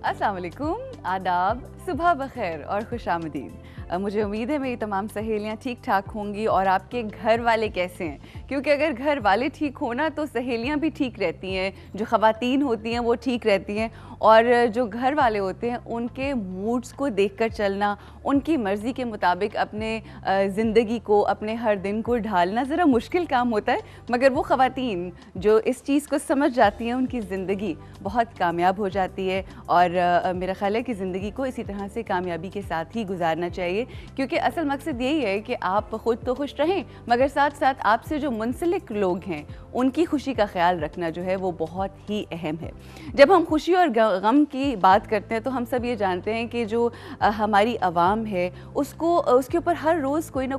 अस्सलाम वालेकुम, आदाब, सुबह बखैर और खुशामदीद। मुझे उम्मीद है मेरी तमाम सहेलियां ठीक ठाक होंगी और आपके घर वाले कैसे हैं, क्योंकि अगर घर वाले ठीक होना तो सहेलियां भी ठीक रहती हैं, जो ख़वातीन होती हैं वो ठीक रहती हैं और जो घर वाले होते हैं उनके मूड्स को देखकर चलना, उनकी मर्ज़ी के मुताबिक अपने ज़िंदगी को, अपने हर दिन को ढालना ज़रा मुश्किल काम होता है, मगर वो ख़वातीन जो इस चीज़ को समझ जाती हैं उनकी ज़िंदगी बहुत कामयाब हो जाती है। और मेरा ख़्याल है कि ज़िंदगी को इसी तरह से कामयाबी के साथ ही गुजारना चाहिए, क्योंकि असल मकसद यही है कि आप ख़ुद तो खुश रहें मगर साथ साथ आपसे जो मुंसलिक लोग हैं उनकी खुशी का ख्याल रखना जो है वो बहुत ही अहम है। जब हम खुशी और गम की बात करते हैं तो हम सब ये जानते हैं कि जो हमारी आवाम है उसको उसके ऊपर हर रोज़ कोई ना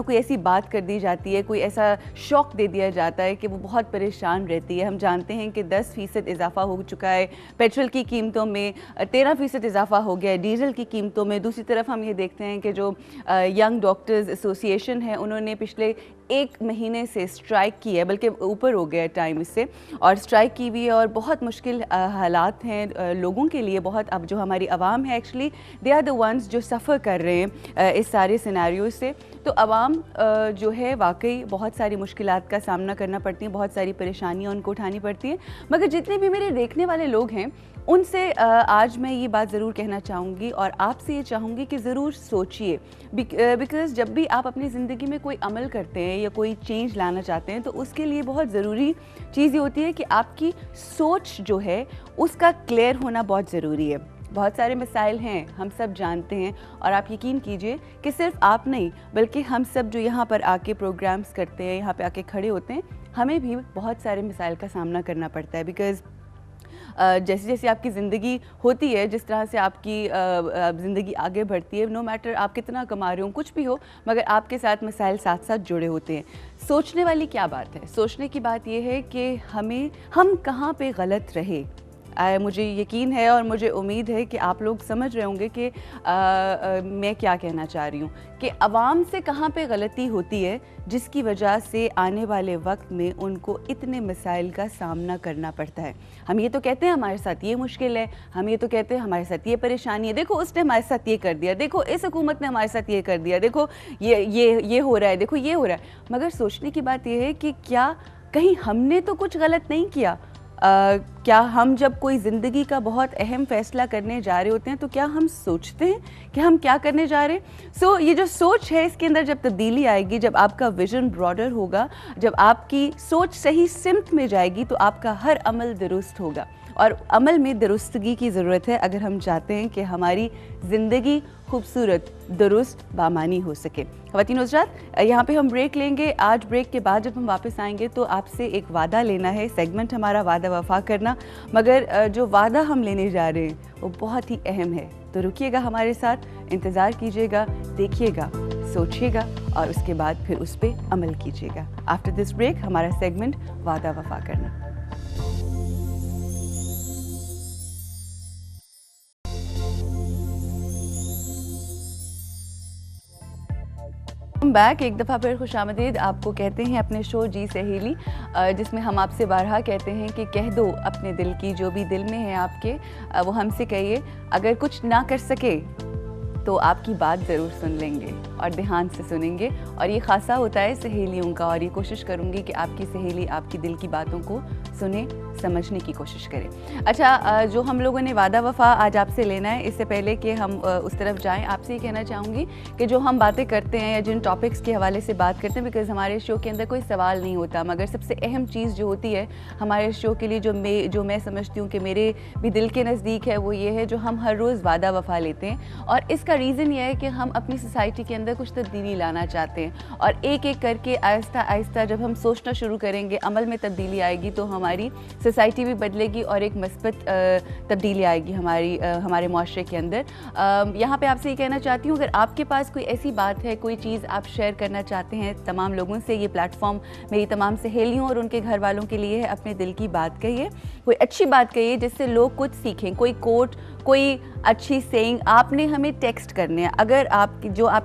कोई ऐसी बात कर दी जाती है, कोई ऐसा शौक़ दे दिया जाता है कि वो बहुत परेशान रहती है। हम जानते हैं कि 10% इजाफ़ा हो चुका है पेट्रोल की कीमतों में, 13% इजाफ़ा हो गया है डीज़ल की कीमतों में। दूसरी तरफ हम ये देखते हैं कि जो यंग डॉक्टर्स एसोसिएशन है उन्होंने पिछले 1 महीने से स्ट्राइक की है, बल्कि ऊपर हो गया टाइम इससे, और स्ट्राइक की हुई है और बहुत मुश्किल हालात हैं लोगों के लिए। बहुत अब जो हमारी आवाम है actually they are the ones जो सफ़र कर रहे हैं इस सारे सिनेरियो से। तो आवाम जो है वाकई बहुत सारी मुश्किलात का सामना करना पड़ती हैं, बहुत सारी परेशानियाँ उनको उठानी पड़ती हैं। मगर जितने भी मेरे देखने वाले लोग हैं उनसे आज मैं ये बात ज़रूर कहना चाहूँगी और आपसे ये चाहूँगी कि ज़रूर सोचिए, बिकॉज़ जब भी आप अपनी ज़िंदगी में कोई अमल करते हैं या कोई चेंज लाना चाहते हैं तो उसके लिए बहुत ज़रूरी चीज़ ये होती है कि आपकी सोच जो है उसका क्लियर होना बहुत ज़रूरी है। बहुत सारे मसाइल हैं, हम सब जानते हैं, और आप यकीन कीजिए कि सिर्फ आप नहीं बल्कि हम सब जो यहाँ पर आके प्रोग्राम्स करते हैं, यहाँ पे आके खड़े होते हैं, हमें भी बहुत सारे मसाइल का सामना करना पड़ता है। बिकॉज़ जैसे जैसे आपकी ज़िंदगी होती है, जिस तरह से आपकी ज़िंदगी आगे बढ़ती है, नो मैटर आप कितना कमा रहे हो, कुछ भी हो, मगर आपके साथ मसाइल साथ साथ जुड़े होते हैं। सोचने वाली क्या बात है? सोचने की बात यह है कि हम कहाँ पे गलत रहे। मुझे यकीन है और मुझे उम्मीद है कि आप लोग समझ रहे होंगे कि मैं क्या कहना चाह रही हूँ, कि अवाम से कहाँ पे गलती होती है जिसकी वजह से आने वाले वक्त में उनको इतने मसाइल का सामना करना पड़ता है। हम ये तो कहते हैं हमारे साथ ये मुश्किल है, हम ये तो कहते हैं हमारे साथ ये परेशानी है, देखो उसने हमारे साथ ये कर दिया, देखो इस हुकूमत ने हमारे साथ ये कर दिया, देखो ये हो रहा है, देखो ये हो रहा है। मगर सोचने की बात यह है कि क्या कहीं हमने तो कुछ गलत नहीं किया? क्या हम जब कोई ज़िंदगी का बहुत अहम फ़ैसला करने जा रहे होते हैं तो क्या हम सोचते हैं कि हम क्या करने जा रहे हैं? ये जो सोच है इसके अंदर जब तब्दीली आएगी, जब आपका विज़न ब्रॉडर होगा, जब आपकी सोच सही सिमत में जाएगी तो आपका हर अमल दुरुस्त होगा। और अमल में दुरुस्तगी की ज़रूरत है अगर हम चाहते हैं कि हमारी ज़िंदगी खूबसूरत, दुरुस्त, बामानी हो सके। ख़वातीन हज़रात, यहाँ पे हम ब्रेक लेंगे। आज ब्रेक के बाद जब हम वापस आएंगे तो आपसे एक वादा लेना है, सेगमेंट हमारा वादा वफ़ा करना, मगर जो वादा हम लेने जा रहे हैं वो बहुत ही अहम है। तो रुकिएगा हमारे साथ, इंतज़ार कीजिएगा, देखिएगा, सोचिएगा और उसके बाद फिर उस पर अमल कीजिएगा। आफ्टर दिस ब्रेक हमारा सेगमेंट वादा वफ़ा करना। बैक एक दफ़ा फिर खुशामदीद आपको कहते हैं अपने शो जी सहेली, जिसमें हम आपसे बारहा कहते हैं कि कह दो अपने दिल की, जो भी दिल में है आपके वो हमसे कहिए। अगर कुछ ना कर सके तो आपकी बात ज़रूर सुन लेंगे और ध्यान से सुनेंगे, और ये ख़ासा होता है सहेलियों का। और ये कोशिश करूँगी कि आपकी सहेली आपकी दिल की बातों को सुने, समझने की कोशिश करें। अच्छा, जो हम लोगों ने वादा वफ़ा आज आपसे लेना है, इससे पहले कि हम उस तरफ जाएं, आपसे ये कहना चाहूँगी कि जो हम बातें करते हैं या जिन टॉपिक्स के हवाले से बात करते हैं, बिकॉज़ हमारे शो के अंदर कोई सवाल नहीं होता, मगर सबसे अहम चीज़ जो होती है हमारे शो के लिए, जो मैं समझती हूँ कि मेरे भी दिल के नज़दीक है, वो ये है जो हम हर रोज़ वादा वफ़ा लेते हैं। और इसका रीज़न ये है कि हम अपनी सोसाइटी के अंदर कुछ तब्दीली लाना चाहते हैं, और एक एक करके आहिस्ता आहिस्ता जब हम सोचना शुरू करेंगे, अमल में तब्दीली आएगी तो हमारी सोसाइटी भी बदलेगी और एक मस्बत तब्दीली आएगी हमारे माशरे के अंदर। यहाँ पे आपसे ये कहना चाहती हूँ, अगर आपके पास कोई ऐसी बात है, कोई चीज़ आप शेयर करना चाहते हैं तमाम लोगों से, ये प्लेटफॉर्म मेरी तमाम सहेलियों और उनके घर वालों के लिए है। अपने दिल की बात कहिए, कोई अच्छी बात कहिए जिससे लोग कुछ सीखें, कोई कोट, कोई अच्छी सेइंग आपने हमें टेक्स्ट करने हैं। अगर आप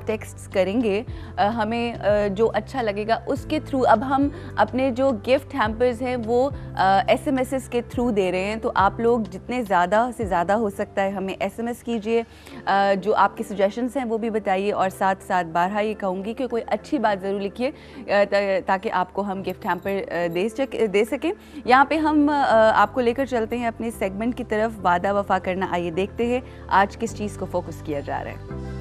टेक्स्ट करेंगे हमें जो अच्छा लगेगा उसके थ्रू अब हम अपने जो गिफ्ट हैम्पर्स हैं वो एसएमएस के थ्रू दे रहे हैं, तो आप लोग जितने ज़्यादा से ज़्यादा हो सकता है हमें एसएमएस कीजिए, जो आपके सजेशंस हैं वो भी बताइए, और साथ साथ बारहा ये कहूँगी कि कोई अच्छी बात ज़रूर लिखिए ताकि आपको हम गिफ्ट हैम्पर दे सकें। यहाँ पे हम आपको लेकर चलते हैं अपने सेगमेंट की तरफ, वादा वफा करना। आइए देखते हैं आज किस चीज़ को फोकस किया जा रहा है।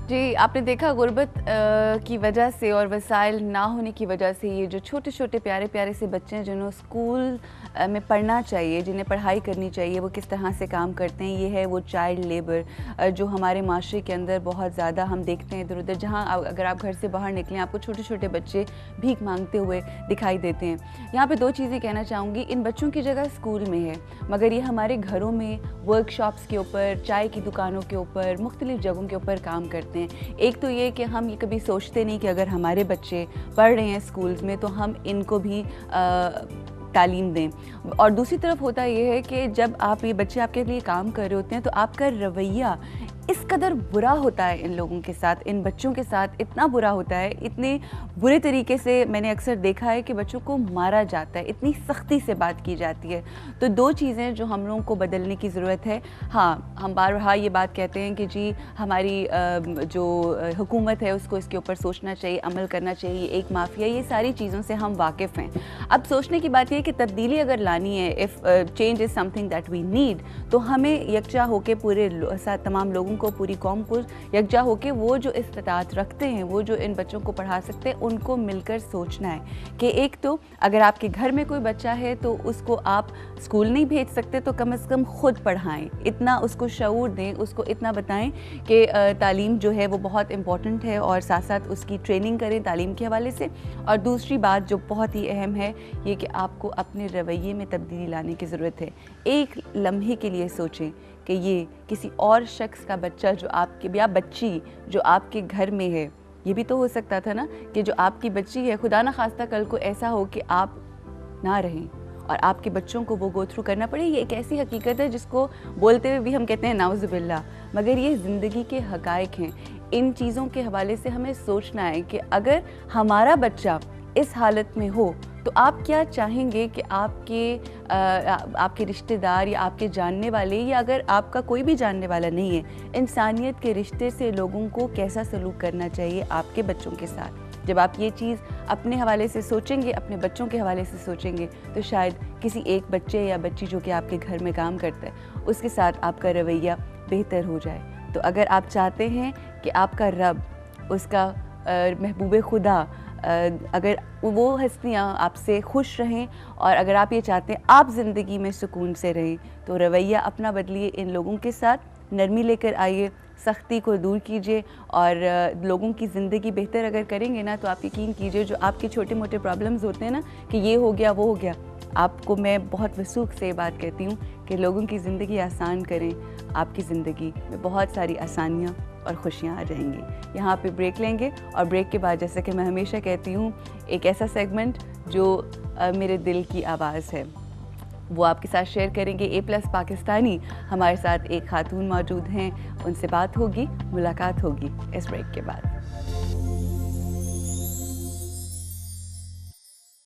जी, आपने देखा गुर्बत की वजह से और वसाइल ना होने की वजह से ये जो छोटे छोटे प्यारे प्यारे से बच्चे हैं जिन्होंने स्कूल में पढ़ना चाहिए, जिन्हें पढ़ाई करनी चाहिए, वो किस तरह से काम करते हैं। ये है वो चाइल्ड लेबर जो हमारे माशरे के अंदर बहुत ज़्यादा हम देखते हैं इधर उधर। जहाँ अगर आप घर से बाहर निकलें आपको छोटे छोटे बच्चे भीख मांगते हुए दिखाई देते हैं। यहाँ पे दो चीज़ें कहना चाहूँगी, इन बच्चों की जगह स्कूल में है, मगर ये हमारे घरों में वर्कशॉप्स के ऊपर, चाय की दुकानों के ऊपर, मुख्तलिफ जगहों के ऊपर काम करते हैं। एक तो ये कि हम ये कभी सोचते नहीं कि अगर हमारे बच्चे पढ़ रहे हैं स्कूल्स में तो हम इनको भी तालीम दें, और दूसरी तरफ होता ये है कि जब आप ये बच्चे आपके लिए काम कर रहे होते हैं तो आपका रवैया इस कदर बुरा होता है इन लोगों के साथ, इन बच्चों के साथ इतना बुरा होता है, इतने बुरे तरीके से मैंने अक्सर देखा है कि बच्चों को मारा जाता है, इतनी सख्ती से बात की जाती है। तो दो चीज़ें जो हम लोगों को बदलने की ज़रूरत है। हाँ, हम बार ये बात कहते हैं कि जी हमारी जो हुकूमत है उसको इसके ऊपर सोचना चाहिए, अमल करना चाहिए, एक माफिया, ये सारी चीज़ों से हम वाकिफ़ हैं। अब सोचने की बात यह है कि तब्दीली अगर लानी है, if change is something that we need, तो हमें यकजा होकर पूरे तमाम लोगों को, पूरी कौम को यकजा होकर वो जो इस्तात रखते हैं, वो जो इन बच्चों को पढ़ा सकते हैं, उनको मिलकर सोचना है कि एक तो अगर आपके घर में कोई बच्चा है तो उसको आप स्कूल नहीं भेज सकते तो कम से कम खुद पढ़ाएं, इतना उसको शऊर दें, उसको इतना बताएं कि तालीम जो है वो बहुत इम्पॉर्टेंट है, और साथ साथ उसकी ट्रेनिंग करें तालीम के हवाले से। और दूसरी बात जो बहुत ही अहम है ये कि आपको अपने रवैये में तब्दीली लाने की ज़रूरत है। एक लम्हे के लिए सोचें कि ये किसी और शख्स का बच्चा जो आपके, या बच्ची जो आपके घर में है, ये भी तो हो सकता था ना कि जो आपकी बच्ची है, खुदा ना खास्ता कल को ऐसा हो कि आप ना रहें और आपके बच्चों को वो गो थ्रू करना पड़े। ये एक ऐसी हकीकत है जिसको बोलते हुए भी हम कहते हैं नाउज़ुबिल्लाह, मगर ये ज़िंदगी के हक़ाइक़ हैं। इन चीज़ों के हवाले से हमें सोचना है कि अगर हमारा बच्चा इस हालत में हो तो आप क्या चाहेंगे कि आपके रिश्तेदार या आपके जानने वाले, या अगर आपका कोई भी जानने वाला नहीं है, इंसानियत के रिश्ते से लोगों को कैसा सलूक करना चाहिए आपके बच्चों के साथ। जब आप ये चीज़ अपने हवाले से सोचेंगे, अपने बच्चों के हवाले से सोचेंगे, तो शायद किसी एक बच्चे या बच्ची जो कि आपके घर में काम करता है उसके साथ आपका रवैया बेहतर हो जाए। तो अगर आप चाहते हैं कि आपका रब, उसका महबूब खुदा, अगर वो हस्तियाँ आपसे खुश रहें, और अगर आप ये चाहते हैं आप ज़िंदगी में सुकून से रहें, तो रवैया अपना बदलिए, इन लोगों के साथ नरमी लेकर आइए, सख्ती को दूर कीजिए, और लोगों की ज़िंदगी बेहतर अगर करेंगे ना तो आप यकीन कीजिए जो आपके छोटे मोटे प्रॉब्लम्स होते हैं ना कि ये हो गया वो हो गया, आपको मैं बहुत वसूख से बात कहती हूँ कि लोगों की ज़िंदगी आसान करें, आपकी ज़िंदगी में बहुत सारी आसानियाँ और खुशियाँ आ जाएंगी। यहाँ पे ब्रेक लेंगे, और ब्रेक के बाद जैसे कि मैं हमेशा कहती हूँ, एक ऐसा सेगमेंट जो मेरे दिल की आवाज़ है वो आपके साथ शेयर करेंगे। A+ पाकिस्तानी, हमारे साथ एक खातून मौजूद हैं, उनसे बात होगी, मुलाकात होगी इस ब्रेक के बाद।